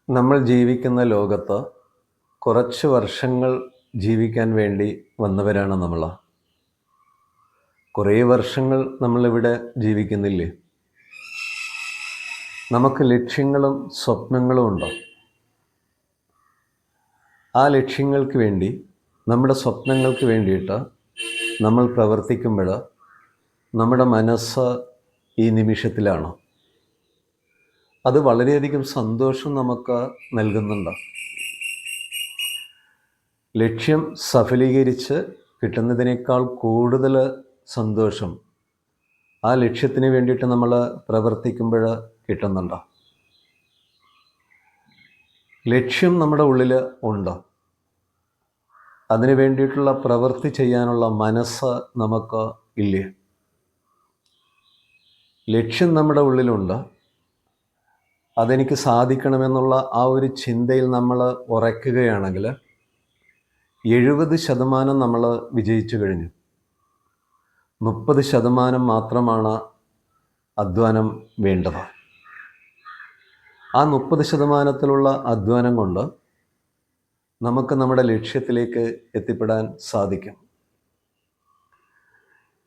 നമ്മൾ ജീവിക്കുന്ന ലോകത്ത് കുറച്ച് വർഷങ്ങൾ ജീവിക്കാൻ വേണ്ടി വന്നവരാണ് നമ്മൾ. കുറേ വർഷങ്ങൾ നമ്മളിവിടെ ജീവിക്കുന്നില്ലേ? നമുക്ക് ലക്ഷ്യങ്ങളും സ്വപ്നങ്ങളും ഉണ്ട്. ആ ലക്ഷ്യങ്ങൾക്ക് വേണ്ടി, നമ്മുടെ സ്വപ്നങ്ങൾക്ക് വേണ്ടിയിട്ട് നമ്മൾ പ്രവർത്തിക്കുമ്പോൾ നമ്മുടെ മനസ്സ് ഈ നിമിഷത്തിലാണ്. അത് വളരെയധികം സന്തോഷം നമുക്ക് നൽകുന്നുണ്ട്. ലക്ഷ്യം സഫലീകരിച്ച് കിട്ടുന്നതിനേക്കാൾ കൂടുതൽ സന്തോഷം ആ ലക്ഷ്യത്തിന് വേണ്ടിയിട്ട് നമ്മൾ പ്രവർത്തിക്കുമ്പോൾ കിട്ടുന്നുണ്ട്. ലക്ഷ്യം നമ്മുടെ ഉള്ളിൽ ഉണ്ട്. അതിനു വേണ്ടിയിട്ടുള്ള പ്രവൃത്തി ചെയ്യാനുള്ള മനസ്സ് നമുക്ക് ഇല്ലേ? ലക്ഷ്യം നമ്മുടെ ഉള്ളിലുണ്ട്. അതെനിക്ക് സാധിക്കണമെന്നുള്ള ആ ഒരു ചിന്തയിൽ നമ്മൾ ഉറയ്ക്കുകയാണെങ്കിൽ 70% നമ്മൾ വിജയിച്ചു കഴിഞ്ഞു. 30% മാത്രമാണ് അധ്വാനം വേണ്ടത്. ആ 30%-ത്തിലുള്ള അധ്വാനം കൊണ്ട് നമുക്ക് നമ്മുടെ ലക്ഷ്യത്തിലേക്ക് എത്തിപ്പെടാൻ സാധിക്കും.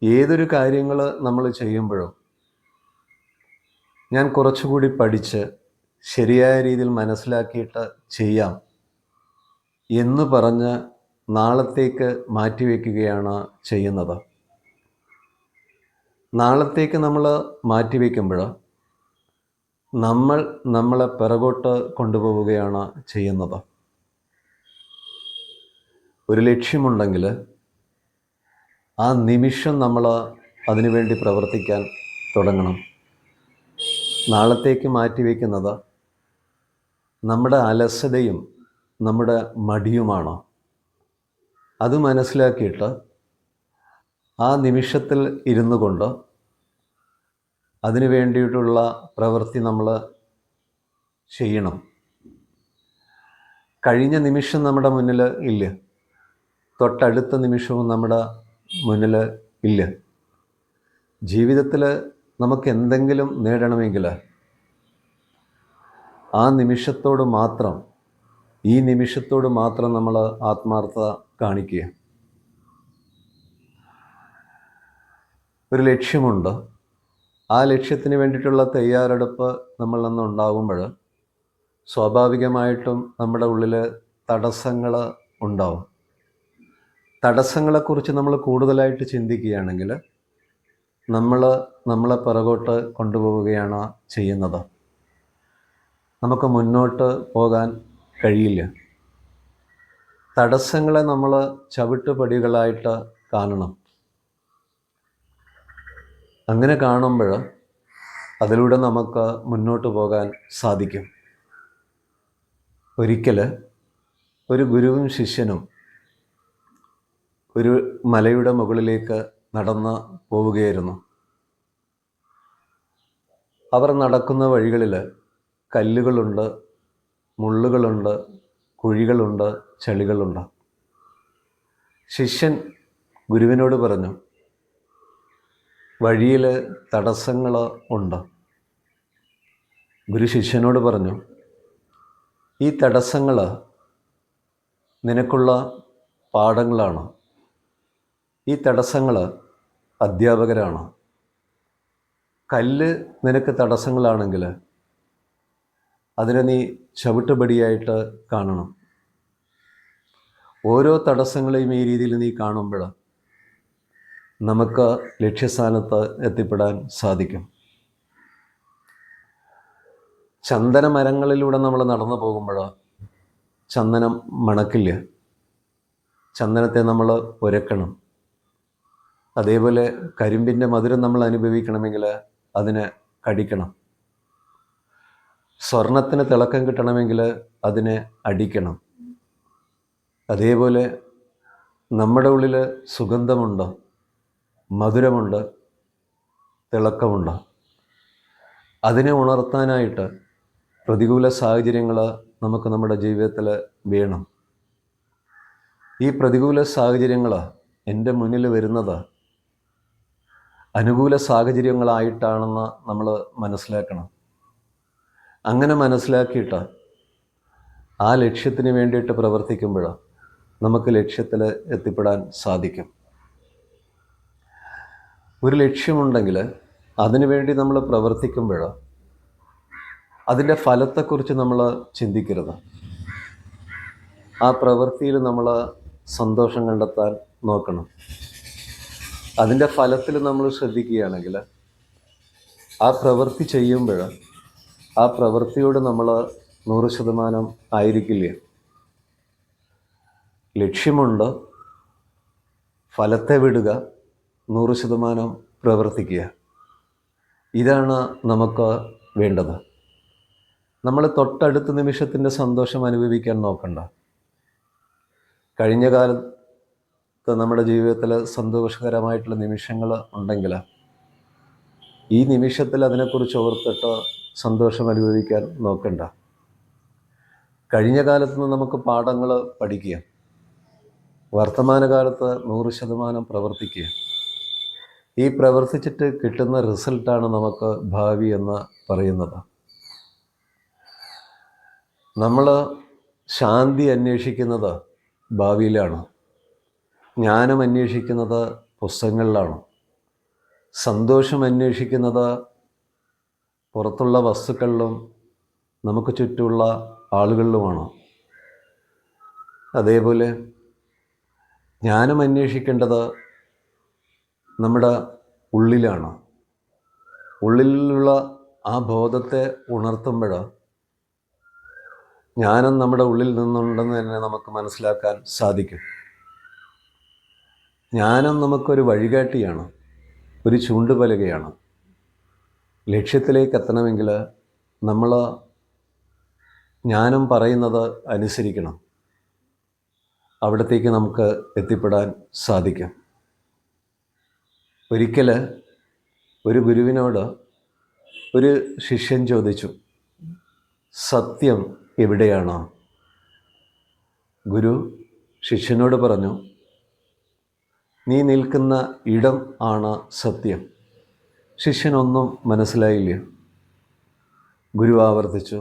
ഏതൊരു കാര്യങ്ങൾ നമ്മൾ ചെയ്യുമ്പോഴും ഞാൻ കുറച്ചുകൂടി പഠിച്ച് ശരിയായ രീതിയിൽ മനസ്സിലാക്കിയിട്ട് ചെയ്യാം എന്ന് പറഞ്ഞ് നാളത്തേക്ക് മാറ്റിവെക്കുകയാണ് ചെയ്യുന്നത്. നാളത്തേക്ക് നമ്മൾ മാറ്റിവെക്കുമ്പോൾ നമ്മളെ പിറകോട്ട് കൊണ്ടുപോവുകയാണ് ചെയ്യുന്നത്. ഒരു ലക്ഷ്യമുണ്ടെങ്കിൽ ആ നിമിഷം നമ്മൾ അതിനുവേണ്ടി പ്രവർത്തിക്കാൻ തുടങ്ങണം. നാളത്തേക്ക് മാറ്റിവെക്കുന്നത് നമ്മുടെ അലസതയും നമ്മുടെ മടിയുമാണ്. അത് മനസ്സിലാക്കിയിട്ട് ആ നിമിഷത്തിൽ ഇരുന്നു കൊണ്ട് അതിനു വേണ്ടിയിട്ടുള്ള പ്രവൃത്തി നമ്മൾ ചെയ്യണം. കഴിഞ്ഞ നിമിഷം നമ്മുടെ മുന്നിൽ ഇല്ല, തൊട്ടടുത്ത നിമിഷവും നമ്മുടെ മുന്നിൽ ഇല്ല. ജീവിതത്തിൽ നമുക്ക് എന്തെങ്കിലും നേടണമെങ്കിൽ ആ നിമിഷത്തോട് മാത്രം, ഈ നിമിഷത്തോട് മാത്രം നമ്മൾ ആത്മാർത്ഥത കാണിക്കുക. ഒരു ലക്ഷ്യമുണ്ട്. ആ ലക്ഷ്യത്തിന് വേണ്ടിയിട്ടുള്ള തയ്യാറെടുപ്പ് നമ്മളിൽ നിന്ന് ഉണ്ടാകുമ്പോൾ സ്വാഭാവികമായിട്ടും നമ്മുടെ ഉള്ളിൽ തടസ്സങ്ങൾ ഉണ്ടാവും. തടസ്സങ്ങളെക്കുറിച്ച് നമ്മൾ കൂടുതലായിട്ട് ചിന്തിക്കുകയാണെങ്കിൽ നമ്മളെ പിറകോട്ട് കൊണ്ടുപോവുകയാണ് ചെയ്യുന്നത്. നമുക്ക് മുന്നോട്ട് പോകാൻ കഴിയില്ല. തടസ്സങ്ങളെ നമ്മൾ ചവിട്ടുപടികളായിട്ട് കാണണം. അങ്ങനെ കാണുമ്പോൾ അതിലൂടെ നമുക്ക് മുന്നോട്ട് പോകാൻ സാധിക്കും. ഒരിക്കൽ ഒരു ഗുരുവും ശിഷ്യനും ഒരു മലയുടെ മുകളിലേക്ക് നടന്ന് പോവുകയായിരുന്നു. അവർ നടക്കുന്ന വഴികളിൽ കല്ലുകളുണ്ട്, മുള്ളുകളുണ്ട്, കുഴികളുണ്ട്, ചെളികളുണ്ട്. ശിഷ്യൻ ഗുരുവിനോട് പറഞ്ഞു, വഴിയിൽ തടസ്സങ്ങൾ ഉണ്ട്. ഗുരു ശിഷ്യനോട് പറഞ്ഞു, ഈ തടസ്സങ്ങൾ നിനക്കുള്ള പാഠങ്ങളാണ്. ഈ തടസ്സങ്ങൾ അധ്യാപകരാണ്. കല്ല് നിനക്ക് തടസ്സങ്ങളാണെങ്കിൽ അതിനെ നീ ചവിട്ടുപടിയായിട്ട് കാണണം. ഓരോ തടസ്സങ്ങളെയും ഈ രീതിയിൽ നീ കാണുമ്പോൾ നമുക്ക് ലക്ഷ്യസ്ഥാനത്ത് എത്തിപ്പെടാൻ സാധിക്കും. ചന്ദന മരങ്ങളിലൂടെ നമ്മൾ നടന്നു പോകുമ്പോൾ ചന്ദനം മണക്കില്ല. ചന്ദനത്തെ നമ്മൾ ഉരക്കണം. അതേപോലെ കരിമ്പിൻ്റെ മധുരം നമ്മൾ അനുഭവിക്കണമെങ്കിൽ അതിനെ കടിക്കണം. സ്വർണത്തിന് തിളക്കം കിട്ടണമെങ്കിൽ അതിനെ അടിക്കണം. അതേപോലെ നമ്മുടെ ഉള്ളിൽ സുഗന്ധമുണ്ട്, മധുരമുണ്ട്, തിളക്കമുണ്ട്. അതിനെ ഉണർത്താനായിട്ട് പ്രതികൂല സാഹചര്യങ്ങൾ നമുക്ക് നമ്മുടെ ജീവിതത്തിൽ വേണം. ഈ പ്രതികൂല സാഹചര്യങ്ങൾ എൻ്റെ മുന്നിൽ വരുന്നത് അനുകൂല സാഹചര്യങ്ങളായിട്ടാണെന്ന് നമ്മൾ മനസ്സിലാക്കണം. അങ്ങനെ മനസ്സിലാക്കിയിട്ട് ആ ലക്ഷ്യത്തിന് വേണ്ടിയിട്ട് പ്രവർത്തിക്കുമ്പോൾ നമുക്ക് ലക്ഷ്യത്തിൽ എത്തിപ്പെടാൻ സാധിക്കും. ഒരു ലക്ഷ്യമുണ്ടെങ്കിൽ അതിനുവേണ്ടി നമ്മൾ പ്രവർത്തിക്കുമ്പോൾ അതിൻ്റെ ഫലത്തെക്കുറിച്ച് നമ്മൾ ചിന്തിക്കരുത്. ആ പ്രവൃത്തിയിൽ നമ്മൾ സന്തോഷം കണ്ടെത്താൻ നോക്കണം. അതിൻ്റെ ഫലത്തിൽ നമ്മൾ ശ്രദ്ധിക്കുകയാണെങ്കിൽ ആ പ്രവൃത്തി ചെയ്യുമ്പോൾ ആ പ്രവൃത്തിയോട് നമ്മൾ 100% ആയിരിക്കില്ല. ലക്ഷ്യമുണ്ട്, ഫലത്തെ വിടുക, 100% പ്രവർത്തിക്കുക. ഇതാണ് നമുക്ക് വേണ്ടത്. നമ്മൾ തൊട്ടടുത്ത നിമിഷത്തിൻ്റെ സന്തോഷം അനുഭവിക്കാൻ നോക്കണ്ട. കഴിഞ്ഞ കാലത്ത് നമ്മുടെ ജീവിതത്തിൽ സന്തോഷകരമായിട്ടുള്ള നിമിഷങ്ങൾ ഉണ്ടെങ്കിൽ ഈ നിമിഷത്തിൽ അതിനെക്കുറിച്ച് ഓർത്തിട്ട് സന്തോഷം അനുഭവിക്കാൻ നോക്കണ്ട. കഴിഞ്ഞ കാലത്ത് നിന്ന് നമുക്ക് പാഠങ്ങൾ പഠിക്കുക, വർത്തമാനകാലത്ത് 100% പ്രവർത്തിക്കുക. ഈ പ്രവർത്തിച്ചിട്ട് കിട്ടുന്ന റിസൾട്ടാണ് നമുക്ക് ഭാവി എന്ന് പറയുന്നത്. നമ്മൾ ശാന്തി അന്വേഷിക്കുന്നത് ഭാവിയിലാണ്, ജ്ഞാനം അന്വേഷിക്കുന്നത് പുസ്തകങ്ങളിലാണ്, സന്തോഷം അന്വേഷിക്കുന്നത് പുറത്തുള്ള വസ്തുക്കളിലും നമുക്ക് ചുറ്റുമുള്ള ആളുകളിലുമാണ്. അതേപോലെ ജ്ഞാനം അന്വേഷിക്കേണ്ടത് നമ്മുടെ ഉള്ളിലാണ്. ഉള്ളിലുള്ള ആ ബോധത്തെ ഉണർത്തുമ്പോൾ ജ്ഞാനം നമ്മുടെ ഉള്ളിൽ നിന്നുണ്ടെന്ന് തന്നെ നമുക്ക് മനസ്സിലാക്കാൻ സാധിക്കും. ജ്ഞാനം നമുക്കൊരു വഴികാട്ടിയാണ്, ഒരു ചൂണ്ടുപലകയാണ്. ലക്ഷ്യത്തിലേക്ക് എത്തണമെങ്കിൽ നമ്മൾ ജ്ഞാനം പറയുന്നത് അനുസരിക്കണം. അവിടത്തേക്ക് നമുക്ക് എത്തിപ്പെടാൻ സാധിക്കും. ഒരിക്കൽ ഒരു ഗുരുവിനോട് ഒരു ശിഷ്യൻ ചോദിച്ചു, സത്യം എവിടെയാണ്? ഗുരു ശിഷ്യനോട് പറഞ്ഞു, നീ നിൽക്കുന്ന ഇടം ആണ് സത്യം. ശിഷ്യനൊന്നും മനസ്സിലായില്ല. ഗുരു ആവർത്തിച്ചു,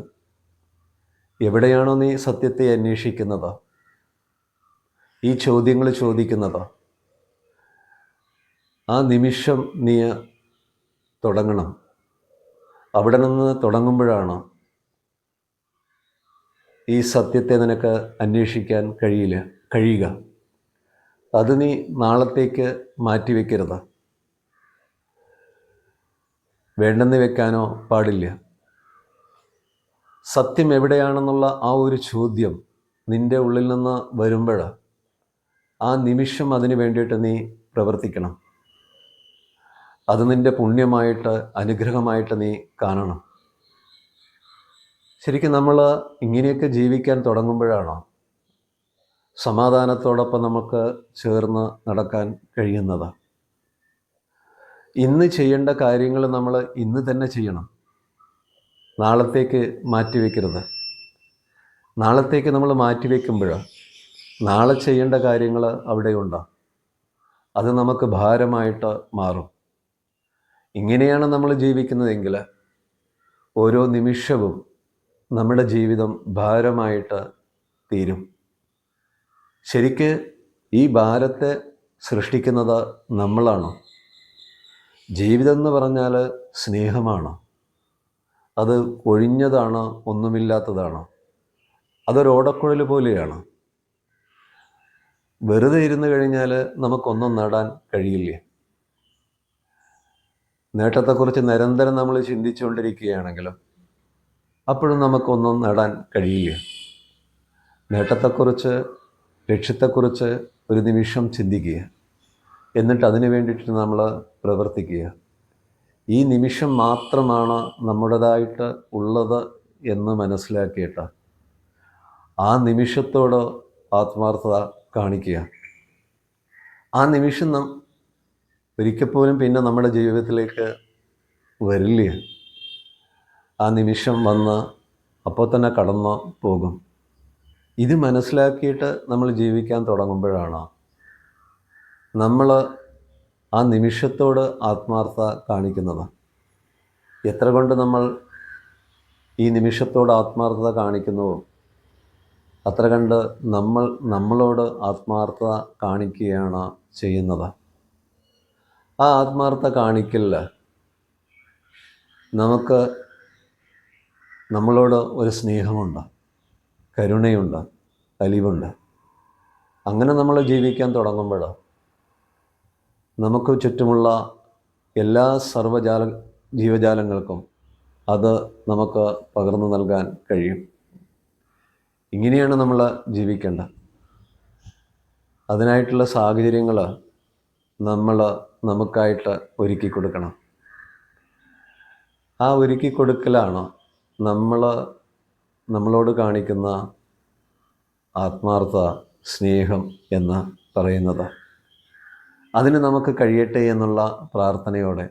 എവിടെയാണോ നീ സത്യത്തെ അന്വേഷിക്കുന്നത്, ഈ ചോദ്യങ്ങൾ ചോദിക്കുന്നത്, ആ നിമിഷം നീ തുടങ്ങണം. അവിടെ നിന്ന് തുടങ്ങുമ്പോഴാണ് ഈ സത്യത്തെ നിനക്ക് അന്വേഷിക്കാൻ കഴിയുക. അത് നീ നാളത്തേക്ക് മാറ്റിവെക്കരുത്, വേണ്ടെന്ന് വെക്കാനോ പാടില്ല. സത്യം എവിടെയാണെന്നുള്ള ആ ഒരു ചോദ്യം നിൻ്റെ ഉള്ളിൽ നിന്ന് വരുമ്പോൾ ആ നിമിഷം അതിന് വേണ്ടിയിട്ട് നീ പ്രവർത്തിക്കണം. അത് നിൻ്റെ പുണ്യമായിട്ട്, അനുഗ്രഹമായിട്ട് നീ കാണണം. ശരിക്കും നമ്മൾ ഇങ്ങനെയൊക്കെ ജീവിക്കാൻ തുടങ്ങുമ്പോഴാണോ സമാധാനത്തോടൊപ്പം നമുക്ക് ചേർന്ന് നടക്കാൻ കഴിയുന്നത്. ഇന്ന് ചെയ്യേണ്ട കാര്യങ്ങൾ നമ്മൾ ഇന്ന് തന്നെ ചെയ്യണം, നാളത്തേക്ക് മാറ്റിവെക്കരുത്. നാളത്തേക്ക് നമ്മൾ മാറ്റിവെക്കുമ്പോൾ നാളെ ചെയ്യേണ്ട കാര്യങ്ങൾ അവിടെയുണ്ട്, അത് നമുക്ക് ഭാരമായിട്ട് മാറും. ഇങ്ങനെയാണ് നമ്മൾ ജീവിക്കുന്നതെങ്കിൽ ഓരോ നിമിഷവും നമ്മുടെ ജീവിതം ഭാരമായിട്ട് തീരും. ശരിക്ക് ഈ ഭാരത്തെ സൃഷ്ടിക്കുന്നത് നമ്മളാണ്. ജീവിതം എന്ന് പറഞ്ഞാൽ സ്നേഹമാണ്. അത് ഒഴിഞ്ഞതാണ്, ഒന്നുമില്ലാത്തതാണ്. അതൊരു ഓടക്കുഴൽ പോലെയാണ്. വെറുതെ ഇരുന്ന് കഴിഞ്ഞാൽ നമുക്കൊന്നും നേടാൻ കഴിയില്ല. നേട്ടത്തെക്കുറിച്ച് നിരന്തരം നമ്മൾ ചിന്തിച്ചുകൊണ്ടിരിക്കുകയാണെങ്കിലും അപ്പോഴും നമുക്കൊന്നും നേടാൻ കഴിയില്ല. നേട്ടത്തെക്കുറിച്ച്, ലക്ഷ്യത്തെക്കുറിച്ച് ഒരു നിമിഷം ചിന്തിക്കുക, എന്നിട്ട് അതിനു വേണ്ടിയിട്ട് നമ്മൾ പ്രവർത്തിക്കുക. ഈ നിമിഷം മാത്രമാണ് നമ്മുടേതായിട്ട് ഉള്ളത് എന്ന് മനസ്സിലാക്കിയിട്ട് ആ നിമിഷത്തോട് ആത്മാർത്ഥത കാണിക്കുക. ആ നിമിഷം ഒരിക്കൽ പോലും പിന്നെ നമ്മുടെ ജീവിതത്തിലേക്ക് വരില്ല. ആ നിമിഷം വന്ന് അപ്പോൾ തന്നെ കടന്നു പോകും. ഇത് മനസ്സിലാക്കിയിട്ട് നമ്മൾ ജീവിക്കാൻ തുടങ്ങുമ്പോഴാണ് നമ്മൾ ആ നിമിഷത്തോട് ആത്മാർത്ഥത കാണിക്കുന്നത്. എത്ര കൊണ്ട് നമ്മൾ ഈ നിമിഷത്തോട് ആത്മാർത്ഥത കാണിക്കുന്നുവോ അത്ര കണ്ട് നമ്മളോട് ആത്മാർത്ഥത കാണിക്കുകയാണ് ചെയ്യുന്നത്. ആ ആത്മാർത്ഥത കാണിക്കലിൽ നമുക്ക് നമ്മളോട് ഒരു സ്നേഹമുണ്ട്, കരുണയുണ്ട്, അലിവുണ്ട്. അങ്ങനെ നമ്മൾ ജീവിക്കാൻ തുടങ്ങുമ്പോൾ നമുക്ക് ചുറ്റുമുള്ള എല്ലാ ജീവജാലങ്ങൾക്കും അത് നമുക്ക് പകർന്നു നൽകാൻ കഴിയും. ഇങ്ങനെയാണ് നമ്മൾ ജീവിക്കേണ്ടത്. അതിനായിട്ടുള്ള സാഹചര്യങ്ങൾ നമ്മൾ നമുക്കായിട്ട് ഒരുക്കി കൊടുക്കണം. ആ ഒരുക്കി കൊടുക്കലാണ് നമ്മളോട് കാണിക്കുന്ന ആത്മാർത്ഥ സ്നേഹം എന്ന് പറയുന്നത്. അതിന് നമുക്ക് കഴിയട്ടെ എന്നുള്ള പ്രാർത്ഥനയോടെ